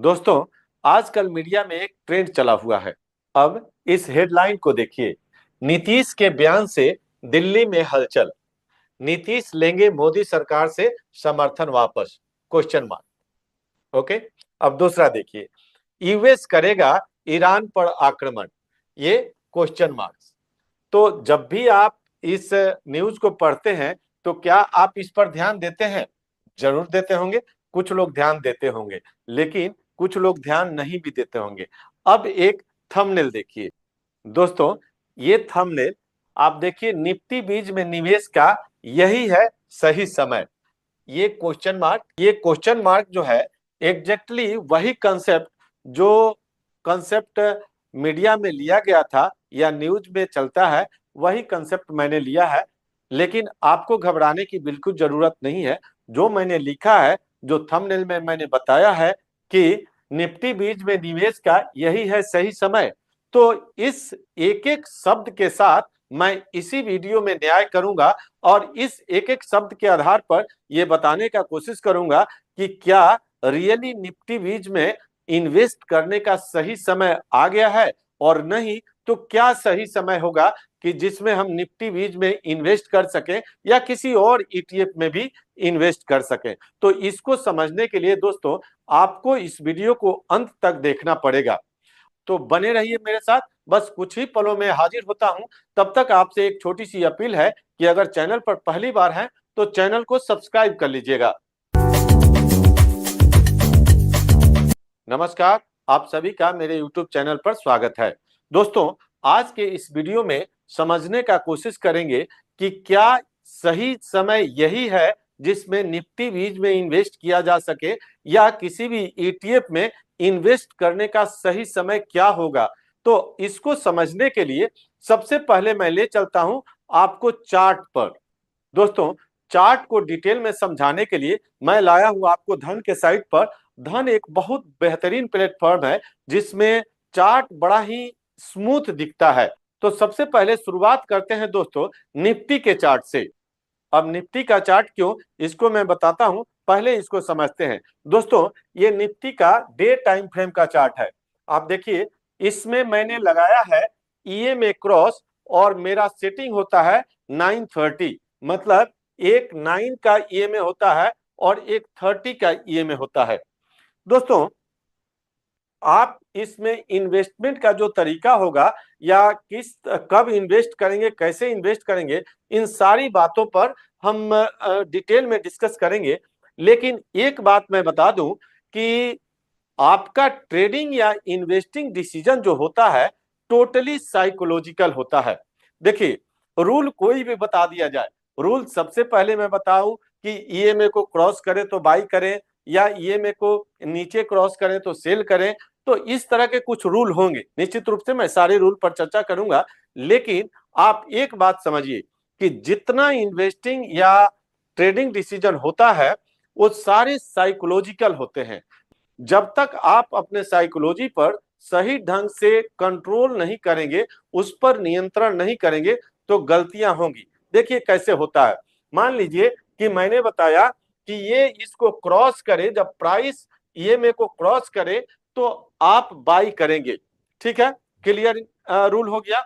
दोस्तों, आजकल मीडिया में एक ट्रेंड चला हुआ है। अब इस हेडलाइन को देखिए। नीतीश के बयान से दिल्ली में हलचल। नीतीश लेंगे मोदी सरकार से समर्थन वापस? Question mark. ओके। अब दूसरा देखिए। यूएस करेगा ईरान पर आक्रमण। ये क्वेश्चन मार्क्स। तो जब भी आप इस न्यूज को पढ़ते हैं तो क्या आप इस पर ध्यान देते हैं? जरूर देते होंगे। कुछ लोग ध्यान देते होंगे, लेकिन कुछ लोग ध्यान नहीं भी देते होंगे। अब एक थंबनेल देखिए। दोस्तों, ये थंबनेल आप देखिए। निफ्टी बीज में निवेश का यही है सही समय। ये क्वेश्चन मार्क जो है, एग्जैक्टली वही कंसेप्ट जो कंसेप्ट मीडिया में लिया गया था या न्यूज में चलता है, वही कंसेप्ट मैंने लिया है। लेकिन आपको घबराने की बिल्कुल जरूरत नहीं है। जो मैंने लिखा है, जो थंबनेल में मैंने बताया है कि निफ्टी बीज में निवेश का यही है सही समय, तो इस एक एक शब्द के साथ मैं इसी वीडियो में न्याय करूंगा और इस एक एक शब्द के आधार पर यह बताने का कोशिश करूंगा कि क्या रियली निफ्टी बीज में इन्वेस्ट करने का सही समय आ गया है, और नहीं तो क्या सही समय होगा कि जिसमें हम निफ्टी बीज में इन्वेस्ट कर सकें या किसी और ईटीएफ में भी इन्वेस्ट कर सकें। तो इसको समझने के लिए दोस्तों, आपको इस वीडियो को अंत तक देखना पड़ेगा। तो बने रहिए मेरे साथ। बस कुछ ही पलों में हाजिर होता हूं। तब तक आपसे एक छोटी सी अपील है कि अगर चैनल पर पहली बार हैं तो चैनल को सब्सक्राइब कर लीजिएगा। नमस्कार, आप सभी का मेरे YouTube चैनल पर स्वागत है। दोस्तों, आज के इस वीडियो में समझने का कोशिश करेंगे कि क्या सही समय यही है जिसमें निफ्टी बीज में इन्वेस्ट किया जा सके, या किसी भी ईटीएफ में इन्वेस्ट करने का सही समय क्या होगा। तो इसको समझने के लिए सबसे पहले मैं ले चलता हूं आपको चार्ट पर। दोस्तों, चार्ट को डिटेल में समझाने के लिए मैं लाया हूं आपको धन के साइट पर। धन एक बहुत बेहतरीन प्लेटफॉर्म है जिसमें चार्ट बड़ा ही स्मूथ दिखता है। तो सबसे पहले शुरुआत करते हैं दोस्तों निफ्टी के चार्ट से। अब निफ्टी का चार्ट क्यों, इसको मैं बताता हूं, पहले इसको समझते हैं। दोस्तों, ये निफ्टी का डे टाइम फ्रेम का चार्ट है। आप देखिए, इसमें मैंने लगाया है ईएमए क्रॉस और मेरा सेटिंग होता है 930। मतलब एक 9 का ईएमए होता है और एक 30 का ईएमए होता है। दोस्तों, आप इसमें इन्वेस्टमेंट का जो तरीका होगा या किस कब इन्वेस्ट करेंगे, कैसे इन्वेस्ट करेंगे, इन सारी बातों पर हम डिटेल में डिस्कस करेंगे। लेकिन एक बात मैं बता दूं कि आपका ट्रेडिंग या इन्वेस्टिंग डिसीजन जो होता है टोटली साइकोलॉजिकल होता है। देखिए, रूल कोई भी बता दिया जाए, रूल सबसे पहले मैं बताऊं कि ईएमए को क्रॉस करें तो बाई करें, या ईएमए को नीचे क्रॉस करें तो सेल करें। तो इस तरह के कुछ रूल होंगे। निश्चित रूप से मैं सारे रूल पर चर्चा करूंगा। लेकिन आप एक बात समझिए कि जितना इन्वेस्टिंग या ट्रेडिंग डिसीजन होता है वो सारे साइकोलॉजिकल होते हैं। जब तक आप अपने साइकोलॉजी पर सही ढंग से कंट्रोल नहीं करेंगे, उस पर नियंत्रण नहीं करेंगे, तो गलतियां होंगी। देखिए कैसे होता है। मान लीजिए कि मैंने बताया कि ये इसको क्रॉस करे, जब प्राइस ईएमए को क्रॉस करे तो आप बाई करेंगे। ठीक है, क्लियर रूल हो गया।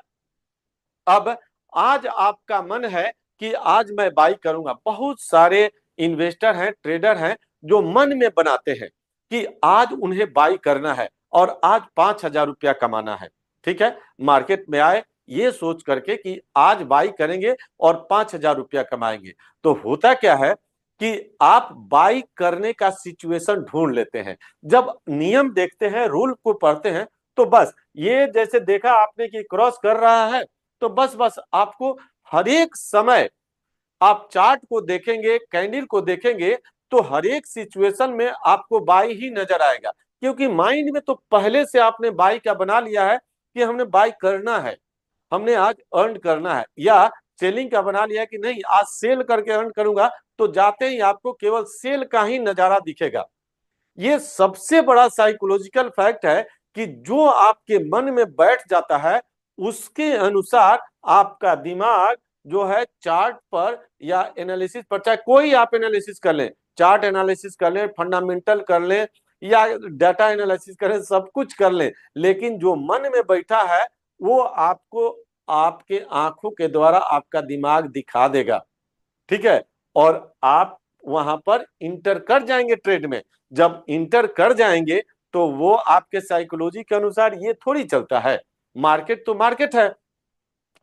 अब आज आपका मन है कि आज मैं बाई करूंगा। बहुत सारे इन्वेस्टर हैं, ट्रेडर हैं, जो मन में बनाते हैं कि आज उन्हें बाई करना है और आज 5,000 रुपया कमाना है। ठीक है, मार्केट में आए ये सोच करके कि आज बाई करेंगे और 5,000 रुपया कमाएंगे। तो होता क्या है कि आप बाई करने का सिचुएशन ढूंढ लेते हैं। जब नियम देखते हैं, रूल को पढ़ते हैं, तो बस ये जैसे देखा आपने कि क्रॉस कर रहा है, तो बस बस आपको हर एक समय आप चार्ट को देखेंगे, कैंडल को देखेंगे, तो हर एक सिचुएशन में आपको बाई ही नजर आएगा। क्योंकि माइंड में तो पहले से आपने बाई का बना लिया है कि हमने बाई करना है, हमने आज अर्न करना है, या सेलिंग का बना लिया कि नहीं आज सेल करके अर्न करूंगा। तो जाते ही आपको केवल सेल का ही नजारा दिखेगा। ये सबसे बड़ा साइकोलॉजिकल फैक्ट है कि जो आपके मन में बैठ जाता है उसके अनुसार आपका दिमाग जो है चार्ट पर या एनालिसिस पर, चाहे कोई आप एनालिसिस कर लें, चार्ट एनालिसिस कर लें, फंडामेंटल कर लें, या डाटा एनालिसिस करें, सब कुछ कर लें, लेकिन जो मन में बैठा है वो आपको आपके आंखों के द्वारा आपका दिमाग दिखा देगा। ठीक है, और आप वहां पर इंटर कर जाएंगे ट्रेड में। जब इंटर कर जाएंगे तो वो आपके साइकोलॉजी के अनुसार ये थोड़ी चलता है, मार्केट तो मार्केट है,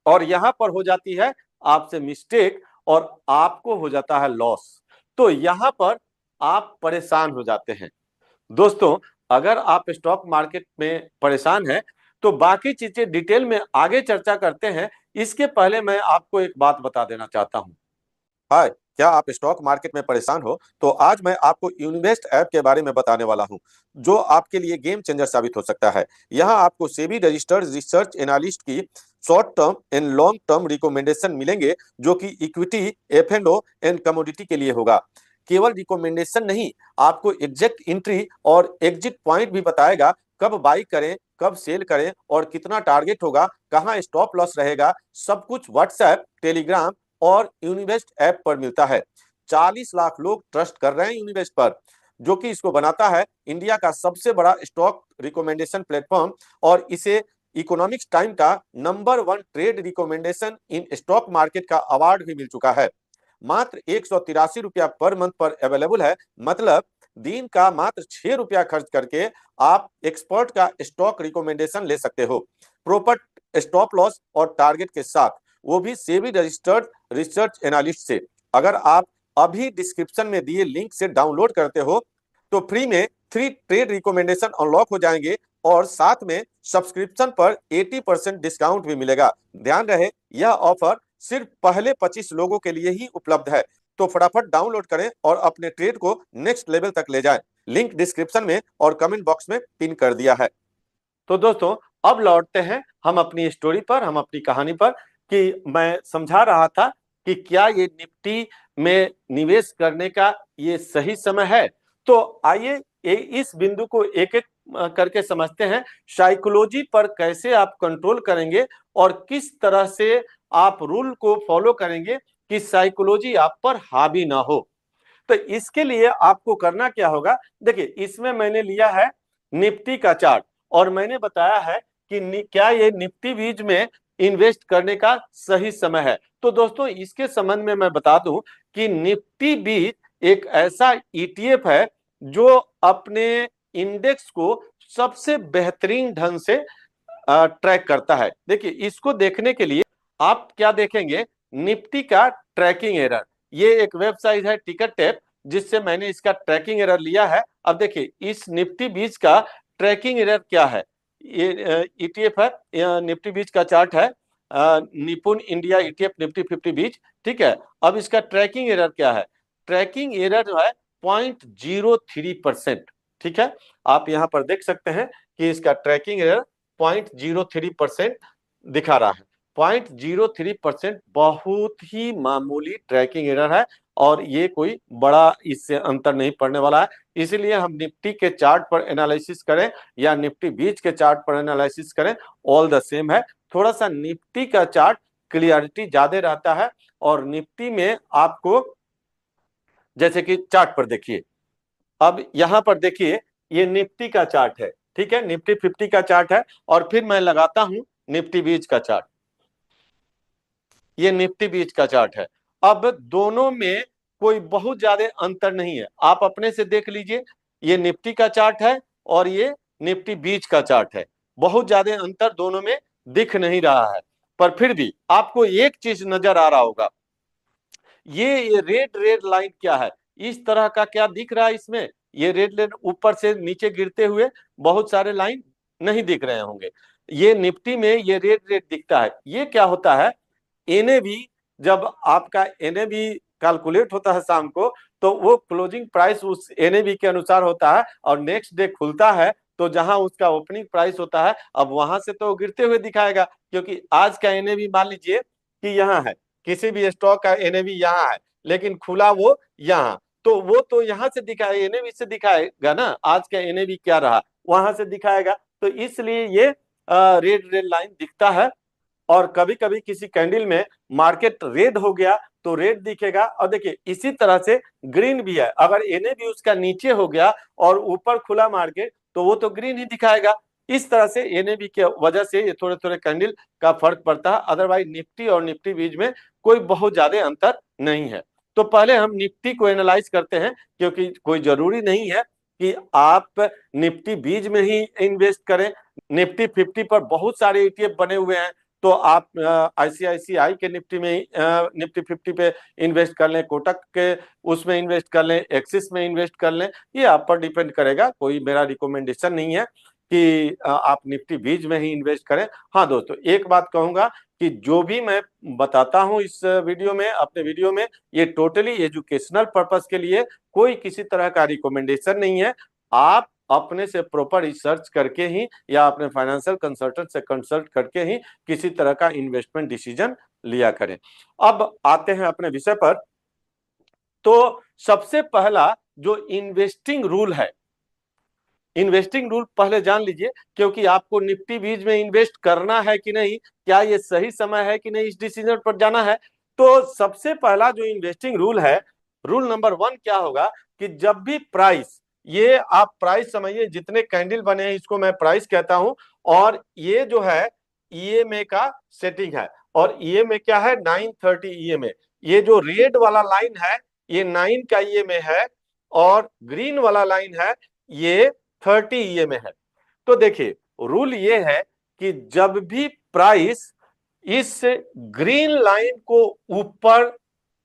और यहां पर हो जाती है आपसे मिस्टेक और आपको हो जाता है लॉस। तो यहां पर आप परेशान हो जाते हैं। दोस्तों, अगर आप स्टॉक मार्केट में परेशान हैं तो बाकी चीजें डिटेल में आगे चर्चा करते हैं। इसके पहले मैं आपको एक बात बता देना चाहता हूं। हाय, क्या आप स्टॉक मार्केट में परेशान हो? तो आज मैं आपको यूनिवेस्ट ऐप के बारे में बताने वाला हूं, जो आपके लिए गेम चेंजर साबित हो सकता है। यहां आपको सेबी रजिस्टर्ड रिसर्च एनालिस्ट की short term and long term recommendation मिलेंगे, जो कि इक्विटी, F&O एंड कमोडिटी के लिए होगा। केवल रिकमेंडेशन नहीं, आपको एग्जैक्ट एंट्री और एग्जिट पॉइंट भी बताएगा। कब बाई करें, कब सेल करें और कितना टारगेट होगा, कहां स्टॉप लॉस रहेगा, सब कुछ व्हाट्सएप, टेलीग्राम और यूनिवेस्ट ऐप पर मिलता है। 40 लाख लोग ट्रस्ट कर रहे हैं यूनिवेस्ट पर, जो कि इसको बनाता है इंडिया का सबसे बड़ा स्टॉक रिकमेंडेशन प्लेटफॉर्म, और इसे इकोनॉमिक्स टाइम का number 1 trade recommendation in stock market का अवार्ड भी मिल चुका है। मात्र 183 रुपया पर मंथ पर अवेलेबल है। मतलब दिन का मात्र 6 रुपया खर्च करके आप एक्सपर्ट का स्टॉक रिकमेंडेशन ले सकते हो, प्रॉपर स्टॉप लॉस और टारगेट के साथ, वो भी सेबी रजिस्टर्ड रिसर्च एनालिस्ट से। अगर आप अभी डिस्क्रिप्शन में दिए लिंक से डाउनलोड करते हो तो फ्री में 3 ट्रेड रिकमेंडेशन अनलॉक हो जाएंगे, और साथ में सब्सक्रिप्शन पर 80% डिस्काउंट भी मिलेगा। ध्यान रहे, यह ऑफर सिर्फ पहले 25 लोगों के लिए ही उपलब्ध है। तो फटाफट डाउनलोड करें और अपने ट्रेड को नेक्स्ट लेवल तक ले जाएं। लिंक डिस्क्रिप्शन में और कमेंट बॉक्स में पिन कर दिया है। तो दोस्तों, अब लौटते हैं हम अपनी स्टोरी पर, हम अपनी कहानी पर, कि मैं समझा रहा था कि क्या ये निफ्टी में निवेश करने का ये सही समय है। तो आइए इस बिंदु को एक एक करके समझते हैं। साइकोलॉजी पर कैसे आप कंट्रोल करेंगे और किस तरह से आप रूल को फॉलो करेंगे कि साइकोलॉजी आप पर हावी ना हो। तो इसके लिए आपको करना क्या होगा, देखिए इसमें मैंने लिया है निफ्टी का चार्ट, और मैंने बताया है कि क्या ये निफ्टी बीज में इन्वेस्ट करने का सही समय है। तो दोस्तों, इसके संबंध में मैं बता दूं कि निफ्टी बीज एक ऐसा ईटीएफ है जो अपने इंडेक्स को सबसे बेहतरीन ढंग से ट्रैक करता है। देखिए, इसको देखने के लिए आप क्या देखेंगे, निफ्टी का ट्रैकिंग एरर। ये एक वेबसाइट है टिकट टैप, जिससे मैंने इसका ट्रैकिंग एरर लिया है। अब देखिए इस निफ्टी बीज का ट्रैकिंग एरर क्या है। ये ईटीएफ है, निफ्टी बीज का चार्ट है, निपुण इंडिया ईटीएफ निफ्टी 50 बीज। ठीक है, अब इसका ट्रैकिंग एरर क्या है। ट्रैकिंग एरर जो है 0.03%। ठीक है, आप यहां पर देख सकते हैं कि इसका ट्रैकिंग एरर 0.03% दिखा रहा है। 0.03% बहुत ही मामूली ट्रैकिंग एरर है, और ये कोई बड़ा इससे अंतर नहीं पड़ने वाला है। इसीलिए हम निफ्टी के चार्ट पर एनालिसिस करें या निफ्टी बीच के चार्ट पर एनालिसिस करें, ऑल द सेम है। थोड़ा सा निफ्टी का चार्ट क्लियरिटी ज्यादा रहता है, और निफ्टी में आपको, जैसे कि चार्ट पर देखिए, अब यहां पर देखिए ये निफ्टी का चार्ट है। ठीक है, निफ्टी 50 का चार्ट है, और फिर मैं लगाता हूं निफ्टी बीच का चार्ट। ये निफ्टी बीच का चार्ट है। अब दोनों में कोई बहुत ज्यादा अंतर नहीं है, आप अपने से देख लीजिए। ये निफ्टी का चार्ट है और ये निफ्टी बीच का चार्ट है। बहुत ज्यादा अंतर दोनों में दिख नहीं रहा है, पर फिर भी आपको एक चीज नजर आ रहा होगा, ये रेड रेड लाइन क्या है, इस तरह का क्या दिख रहा है इसमें। ये रेड लाइन ऊपर से नीचे गिरते हुए बहुत सारे लाइन नहीं दिख रहे होंगे। ये निफ्टी में ये रेड रेड दिखता है। ये क्या होता है, एनएवी, जब आपका एनएवी कैलकुलेट होता है शाम को, तो वो क्लोजिंग प्राइस उस एनएवी के अनुसार होता है, और नेक्स्ट डे खुलता है तो जहां उसका ओपनिंग प्राइस होता है, अब वहां से तो गिरते हुए दिखाएगा, क्योंकि आज का एनएवी मान लीजिए कि यहाँ है, किसी भी स्टॉक का एनएवी यहाँ है, लेकिन खुला वो यहाँ, तो वो तो यहाँ से दिखाए, एनएवी से दिखाएगा ना, आज का एनएवी क्या रहा वहां से दिखाएगा। तो इसलिए ये रेड रेड लाइन दिखता है। और कभी कभी किसी कैंडल में मार्केट रेड हो गया तो रेड दिखेगा। और देखिए इसी तरह से ग्रीन भी है, अगर एनए भी उसका नीचे हो गया और ऊपर खुला मार्केट तो वो तो ग्रीन ही दिखाएगा। इस तरह से एनएबी की वजह से ये थोड़े थोड़े कैंडल का फर्क पड़ता है, अदरवाइज निफ्टी और निफ्टी बीच में कोई बहुत ज्यादा अंतर नहीं है। तो पहले हम निफ्टी को एनालाइज करते हैं, क्योंकि कोई जरूरी नहीं है कि आप निफ्टी बीज में ही इन्वेस्ट करें। निफ्टी 50 पर बहुत सारे ईटीएफ बने हुए हैं, तो आप आईसीआईसीआई के निफ्टी में निफ्टी 50 पे इन्वेस्ट कर लें, कोटक के उसमें इन्वेस्ट कर लें, एक्सिस में इन्वेस्ट कर लें, ये आप पर डिपेंड करेगा। कोई मेरा रिकमेंडेशन नहीं है कि आप निफ्टी बीज में ही इन्वेस्ट करें। हाँ दोस्तों, एक बात कहूंगा कि जो भी मैं बताता हूं इस वीडियो में, अपने वीडियो में, ये टोटली एजुकेशनल पर्पस के लिए, कोई किसी तरह का रिकमेंडेशन नहीं है। आप अपने से प्रॉपर रिसर्च करके ही या अपने फाइनेंशियल कंसल्टेंट से कंसल्ट करके ही किसी तरह का इन्वेस्टमेंट डिसीजन लिया करें। अब आते हैं अपने विषय पर। तो सबसे पहला जो इन्वेस्टिंग रूल है, इन्वेस्टिंग रूल पहले जान लीजिए, क्योंकि आपको निफ्टी बीज में इन्वेस्ट करना है कि नहीं, क्या ये सही समय है कि नहीं, इस डिसीजन पर जाना है। तो सबसे पहला जो इन्वेस्टिंग रूल है, रूल नंबर 1 क्या होगा कि जब भी प्राइस, ये आप प्राइस समझिए, जितने कैंडल बने हैं इसको मैं प्राइस कहता हूं, और ये जो है ईएमए का सेटिंग है, और ईएमए क्या है, 930 ईएमए। ये जो रेड वाला लाइन है ये 9 का ईएमए है, और ग्रीन वाला लाइन है ये 30 ईएमए है। तो देखिए रूल ये है कि जब भी प्राइस इस ग्रीन लाइन को ऊपर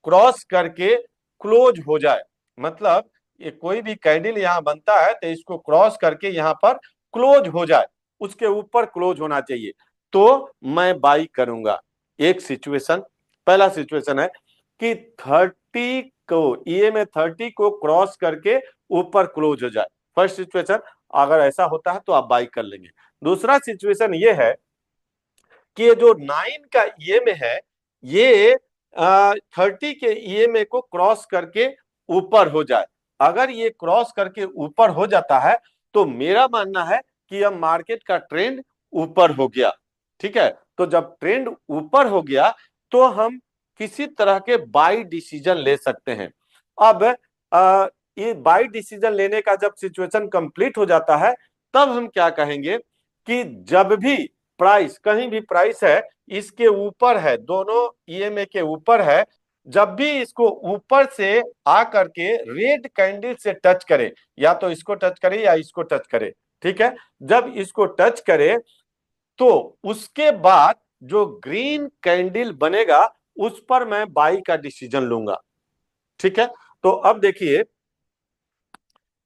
क्रॉस करके क्लोज हो जाए, मतलब ये कोई भी कैंडल यहां बनता है तो इसको क्रॉस करके यहां पर क्लोज हो जाए, उसके ऊपर क्लोज होना चाहिए, तो मैं बाई करूंगा। एक सिचुएशन, पहला सिचुएशन है कि 30 को ईएमए 30 को क्रॉस करके ऊपर क्लोज हो जाए, फर्स्ट सिचुएशन। अगर ऐसा होता है तो आप बाई कर लेंगे। दूसरा सिचुएशन ये है कि ये जो 9 का ईएमए है ये 30 के ईएमए को क्रॉस करके ऊपर हो जाए। अगर ये क्रॉस करके ऊपर हो जाता है तो मेरा मानना है कि अब मार्केट का ट्रेंड ऊपर हो गया। ठीक है, तो जब ट्रेंड ऊपर हो गया तो हम किसी तरह के बाई डिसीजन ले सकते हैं। अब ये बाई डिसीजन लेने का जब सिचुएशन कंप्लीट हो जाता है तब हम क्या कहेंगे कि जब भी प्राइस, कहीं भी प्राइस है इसके ऊपर है, दोनों ईएमए के ऊपर है, जब भी इसको ऊपर से आ करके रेड कैंडल से टच करे, या तो इसको टच करे या इसको टच करे, ठीक है, जब इसको टच करे तो उसके बाद जो ग्रीन कैंडल बनेगा उस पर मैं बाई का डिसीजन लूंगा। ठीक है, तो अब देखिए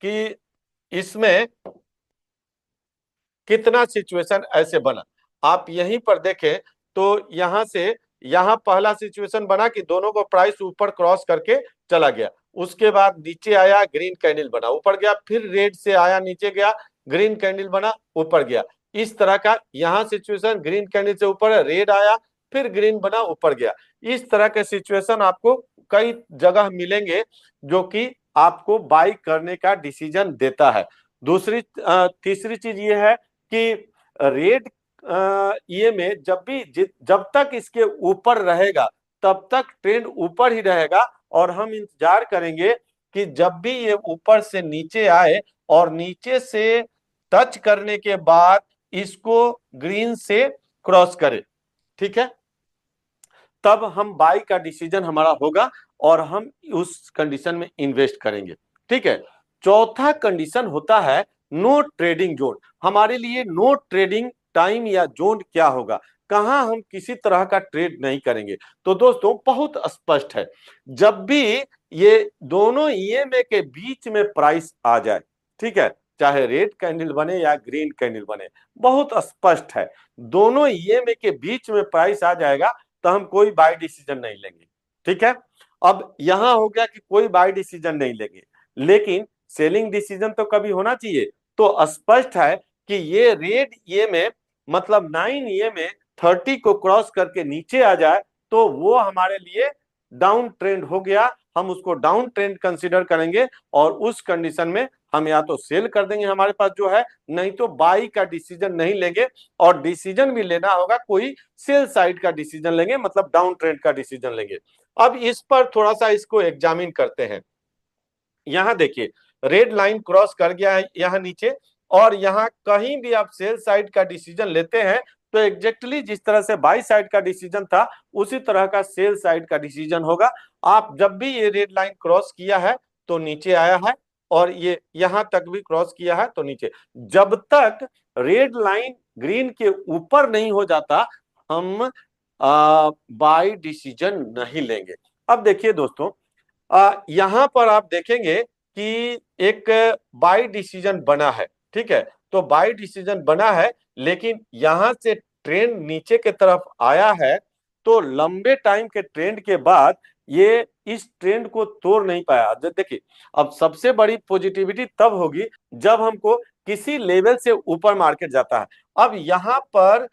कि इसमें कितना सिचुएशन ऐसे बना, आप यहीं पर देखें तो यहां से यहां पहला सिचुएशन बना कि दोनों को प्राइस ऊपर क्रॉस करके चला गया, उसके बाद नीचे आया ग्रीन कैंडल बना ऊपर गया, फिर रेड से आया नीचे गया, ग्रीन कैंडल बना ऊपर गया। इस तरह का यहां सिचुएशन, ग्रीन कैंडल से ऊपर रेड आया, फिर ग्रीन बना ऊपर गया। इस तरह के सिचुएशन आपको कई जगह मिलेंगे जो कि आपको बाई करने का डिसीजन देता है। दूसरी तीसरी चीज ये है कि रेड ईएमए जब तक इसके ऊपर रहेगा तब तक ट्रेंड ऊपर ही रहेगा, और हम इंतजार करेंगे कि जब भी ये ऊपर से नीचे आए और नीचे से टच करने के बाद इसको ग्रीन से क्रॉस करे, ठीक है, तब हम बाई का डिसीजन हमारा होगा और हम उस कंडीशन में इन्वेस्ट करेंगे। ठीक है, चौथा कंडीशन होता है नो ट्रेडिंग जोन। हमारे लिए नो ट्रेडिंग टाइम या जोन क्या होगा, कहां हम किसी तरह का ट्रेड नहीं करेंगे। तो दोस्तों बहुत स्पष्ट है, जब भी ये दोनों ईएमए के बीच में प्राइस आ जाए, ठीक है, चाहे रेड कैंडल बने या ग्रीन कैंडल बने, बहुत स्पष्ट है, दोनों ईएमए के बीच में प्राइस आ जाएगा तो हम कोई बाय डिसीजन नहीं लेंगे। ठीक है, अब यहां हो गया कि कोई बाय डिसीजन नहीं लेंगे, लेकिन सेलिंग डिसीजन तो कभी होना चाहिए। तो स्पष्ट है कि ये रेड ईएमए मतलब 9 ईएमए 30 को क्रॉस करके नीचे आ जाए तो वो हमारे लिए डाउन ट्रेंड हो गया, हम उसको डाउन ट्रेंड कंसीडर करेंगे और उस कंडीशन में हम या तो सेल कर देंगे हमारे पास जो है, नहीं तो बाई का डिसीजन नहीं लेंगे, और डिसीजन भी लेना होगा कोई सेल साइड का डिसीजन लेंगे, मतलब डाउन ट्रेंड का डिसीजन लेंगे। अब इस पर थोड़ा सा इसको एग्जामिन करते हैं। यहां देखिए रेड लाइन क्रॉस कर गया है यहां नीचे, और यहां कहीं भी आप सेल साइड का डिसीजन लेते हैं तो एग्जैक्टली जिस तरह से बाई साइड का डिसीजन था उसी तरह का सेल साइड का डिसीजन होगा। आप जब भी ये रेड लाइन क्रॉस किया है तो नीचे आया है, और ये यहां तक भी क्रॉस किया है तो नीचे। जब तक रेड लाइन ग्रीन के ऊपर नहीं हो जाता हम बाई डिसीजन नहीं लेंगे। अब देखिए दोस्तों, यहां पर आप देखेंगे कि एक बाई डिसीजन बना है, ठीक है। तो बाई डिसीजन बना है, लेकिन यहां से ट्रेंड नीचे के तरफ आया है, तो लंबे टाइम के ट्रेंड के बाद ये इस ट्रेंड को तोड़ नहीं पाया। देखिए अब सबसे बड़ी पॉजिटिविटी तब होगी जब हमको किसी लेवल से ऊपर मार्केट जाता है। अब यहाँ पर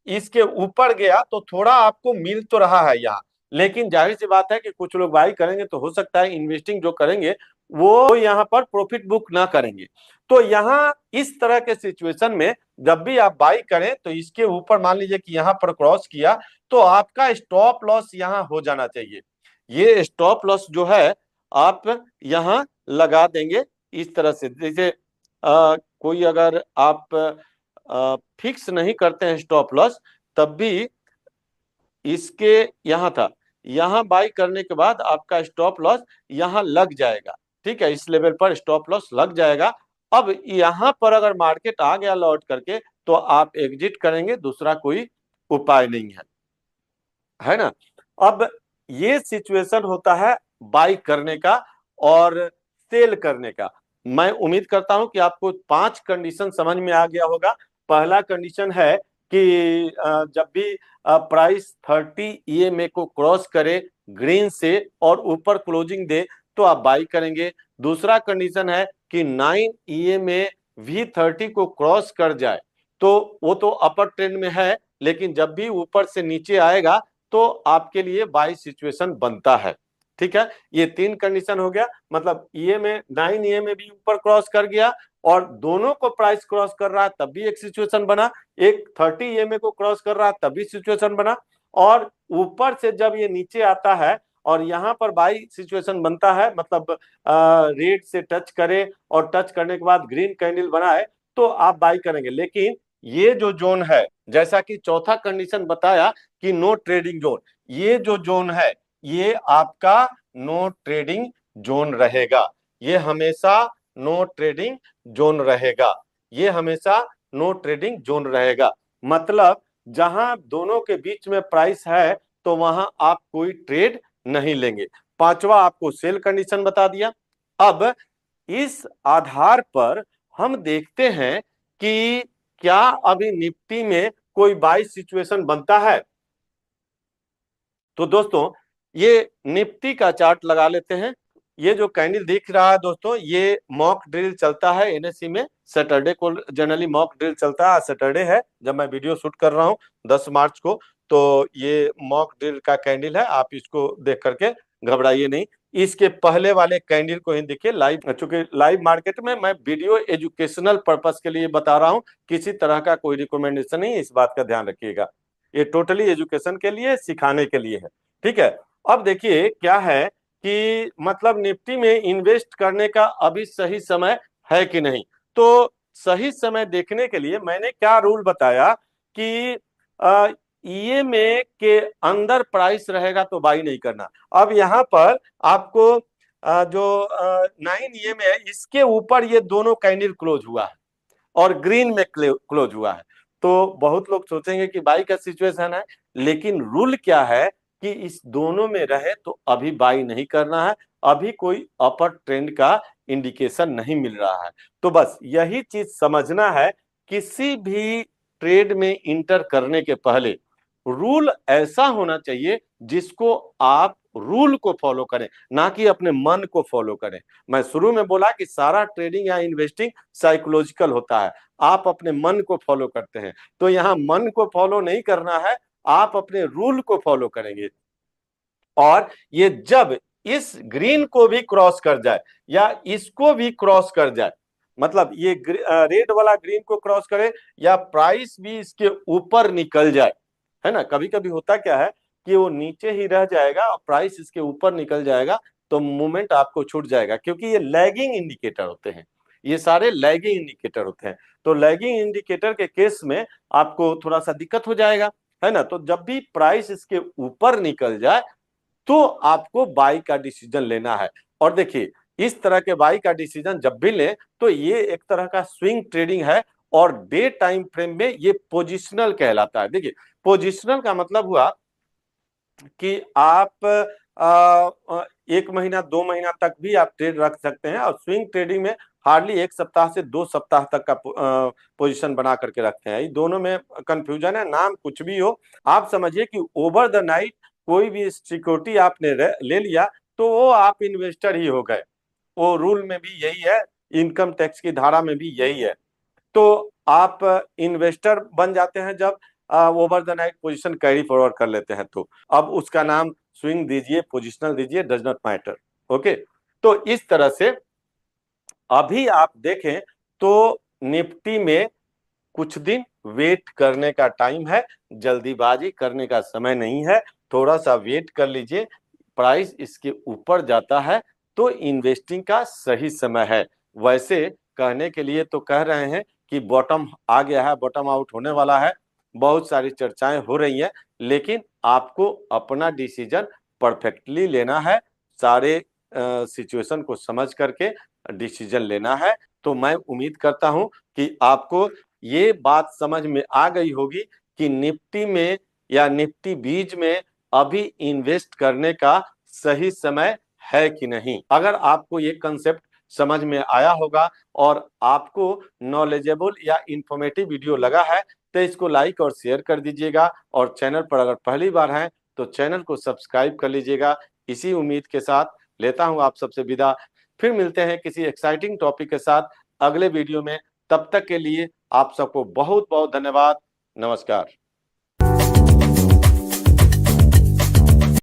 इसके ऊपर गया तो थोड़ा आपको मिल तो रहा है यहाँ, लेकिन जाहिर सी बात है कि कुछ लोग बाई करेंगे तो हो सकता है इन्वेस्टिंग जो करेंगे वो यहाँ पर प्रॉफिट बुक ना करेंगे। तो यहाँ इस तरह के सिचुएशन में जब भी आप बाई करें तो इसके ऊपर मान लीजिए कि यहाँ पर क्रॉस किया तो आपका स्टॉप लॉस यहाँ हो जाना चाहिए। ये स्टॉप लॉस जो है आप यहाँ लगा देंगे इस तरह से, जैसे कोई अगर आप फिक्स नहीं करते हैं स्टॉप लॉस तब भी इसके यहाँ था, यहाँ बाई करने के बाद आपका स्टॉप लॉस यहाँ लग जाएगा, ठीक है, इस लेवल पर स्टॉप लॉस लग जाएगा। अब यहाँ पर अगर मार्केट आ गया लौट करके तो आप एग्जिट करेंगे, दूसरा कोई उपाय नहीं है ना। अब ये सिचुएशन होता है बाई करने का और सेल करने का। मैं उम्मीद करता हूं कि आपको 5 कंडीशन समझ में आ गया होगा। पहला कंडीशन है कि जब भी प्राइस 30 EMA को क्रॉस करे ग्रीन से और ऊपर क्लोजिंग दे तो आप बाई करेंगे। दूसरा कंडीशन है कि 9 EMA V30 को क्रॉस कर जाए तो वो तो अपर ट्रेंड में है, लेकिन जब भी ऊपर से नीचे आएगा तो आपके लिए बाई सिचुएशन बनता है, ठीक है। ये 3 कंडीशन हो गया, मतलब EMA 9 EMA भी ऊपर क्रॉस कर गया और दोनों को प्राइस क्रॉस कर रहा है तब भी एक सिचुएशन बना, एक 30 EMA को क्रॉस कर रहा है तब भी सिचुएशन बना, और ऊपर से जब ये नीचे आता है और यहाँ पर बाई सिचुएशन बनता है, मतलब रेड से टच करे और टच करने के बाद ग्रीन कैंडल बनाए तो आप बाई करेंगे। लेकिन ये जो जोन है, जैसा कि चौथा कंडीशन बताया कि नो ट्रेडिंग जोन, ये जो जोन है ये आपका नो ट्रेडिंग जोन रहेगा। ये हमेशा नो ट्रेडिंग जोन रहेगा, ये हमेशा नो ट्रेडिंग जोन रहेगा। मतलब जहां दोनों के बीच में प्राइस है तो वहां आप कोई ट्रेड नहीं लेंगे। पांचवा आपको सेल कंडीशन बता दिया। अब इस आधार पर हम देखते हैं कि क्या अभी निफ्टी में कोई बाई सिचुएशन बनता है। तो दोस्तों ये निफ्टी का चार्ट लगा लेते हैं। ये जो कैंडल दिख रहा है दोस्तों, ये मॉक ड्रिल चलता है एनएससी में, सैटरडे को जनरली मॉक ड्रिल चलता है। सैटरडे है जब मैं वीडियो शूट कर रहा हूँ 10 मार्च को, तो ये मॉक ड्रिल का कैंडल है, आप इसको देख करके घबराइए नहीं। इसके पहले वाले कैंडल को ही देखिए लाइव, चूंकि लाइव मार्केट में मैं वीडियो एजुकेशनल पर्पस के लिए बता रहा हूँ, किसी तरह का कोई रिकमेंडेशन नहीं, इस बात का ध्यान रखिएगा। ये टोटली एजुकेशन के लिए, सिखाने के लिए है, ठीक है। अब देखिए क्या है कि मतलब निफ्टी में इन्वेस्ट करने का अभी सही समय है कि नहीं। तो सही समय देखने के लिए मैंने क्या रूल बताया कि EMA के अंदर प्राइस रहेगा तो बाई नहीं करना। अब यहाँ पर आपको जो 9 EMA है इसके ऊपर ये दोनों कैंडल क्लोज हुआ है और ग्रीन में क्लोज हुआ है, तो बहुत लोग सोचेंगे कि बाई का सिचुएशन है, लेकिन रूल क्या है कि इस दोनों में रहे तो अभी बाई नहीं करना है, अभी कोई अपर ट्रेंड का इंडिकेशन नहीं मिल रहा है। तो बस यही चीज समझना है, किसी भी ट्रेड में इंटर करने के पहले रूल ऐसा होना चाहिए जिसको आप रूल को फॉलो करें, ना कि अपने मन को फॉलो करें। मैं शुरू में बोला कि सारा ट्रेडिंग या इन्वेस्टिंग साइकोलॉजिकल होता है, आप अपने मन को फॉलो करते हैं, तो यहाँ मन को फॉलो नहीं करना है, आप अपने रूल को फॉलो करेंगे। और ये जब इस ग्रीन को भी क्रॉस कर जाए या इसको भी क्रॉस कर जाए, मतलब ये रेड वाला ग्रीन को क्रॉस करे या प्राइस भी इसके ऊपर निकल जाए, है ना। कभी कभी होता क्या है कि वो नीचे ही रह जाएगा और प्राइस इसके ऊपर निकल जाएगा, तो मूवमेंट आपको छूट जाएगा, क्योंकि ये लैगिंग इंडिकेटर होते हैं, ये सारे लैगिंग इंडिकेटर होते हैं। तो लैगिंग इंडिकेटर के केस में आपको थोड़ा सा दिक्कत हो जाएगा, है ना। तो जब भी प्राइस इसके ऊपर निकल जाए तो आपको बाई का डिसीजन लेना है। और देखिए, इस तरह के बाई का डिसीजन जब भी लें तो ये एक तरह का स्विंग ट्रेडिंग है, और डे टाइम फ्रेम में ये पोजिशनल कहलाता है। देखिए, पोजिशनल का मतलब हुआ कि आप 1 महीना 2 महीना तक भी आप ट्रेड रख सकते हैं, और स्विंग ट्रेडिंग में हार्डली 1 सप्ताह से 2 सप्ताह तक का पोजीशन बना करके रखते हैं। ये दोनों में कंफ्यूजन है, नाम कुछ भी हो, आप समझिए कि ओवर द नाइट कोई भी सिक्योरिटी आपने ले लिया तो वो आप इन्वेस्टर ही हो गए। वो रूल में भी यही है, इनकम टैक्स की धारा में भी यही है। तो आप इन्वेस्टर बन जाते हैं जब over the night position carry forward कर लेते हैं, तो अब उसका नाम स्विंग दीजिए, पोजिशनल दीजिए, डज नॉट मैटर। ओके, तो इस तरह से अभी आप देखें तो निफ्टी में कुछ दिन वेट करने का टाइम है, जल्दीबाजी करने का समय नहीं है, थोड़ा सा वेट कर लीजिए। प्राइस इसके ऊपर जाता है तो इन्वेस्टिंग का सही समय है। वैसे कहने के लिए तो कह रहे हैं कि बॉटम आ गया है, बॉटम आउट होने वाला है, बहुत सारी चर्चाएं हो रही हैं, लेकिन आपको अपना डिसीजन परफेक्टली लेना है, सारे सिचुएशन को समझ करके डिसीजन लेना है। तो मैं उम्मीद करता हूं कि आपको ये बात समझ में आ गई होगी कि निफ्टी में या निफ्टी बीज में अभी इन्वेस्ट करने का सही समय है कि नहीं। अगर आपको ये कंसेप्ट समझ में आया होगा और आपको नॉलेजेबल या इंफॉर्मेटिव वीडियो लगा है तो इसको लाइक और शेयर कर दीजिएगा, और चैनल पर अगर पहली बार हैं तो चैनल को सब्सक्राइब कर लीजिएगा। इसी उम्मीद के साथ लेता हूं आप सबसे विदा। फिर मिलते हैं किसी एक्साइटिंग टॉपिक के साथ अगले वीडियो में। तब तक के लिए आप सबको बहुत बहुत धन्यवाद। नमस्कार।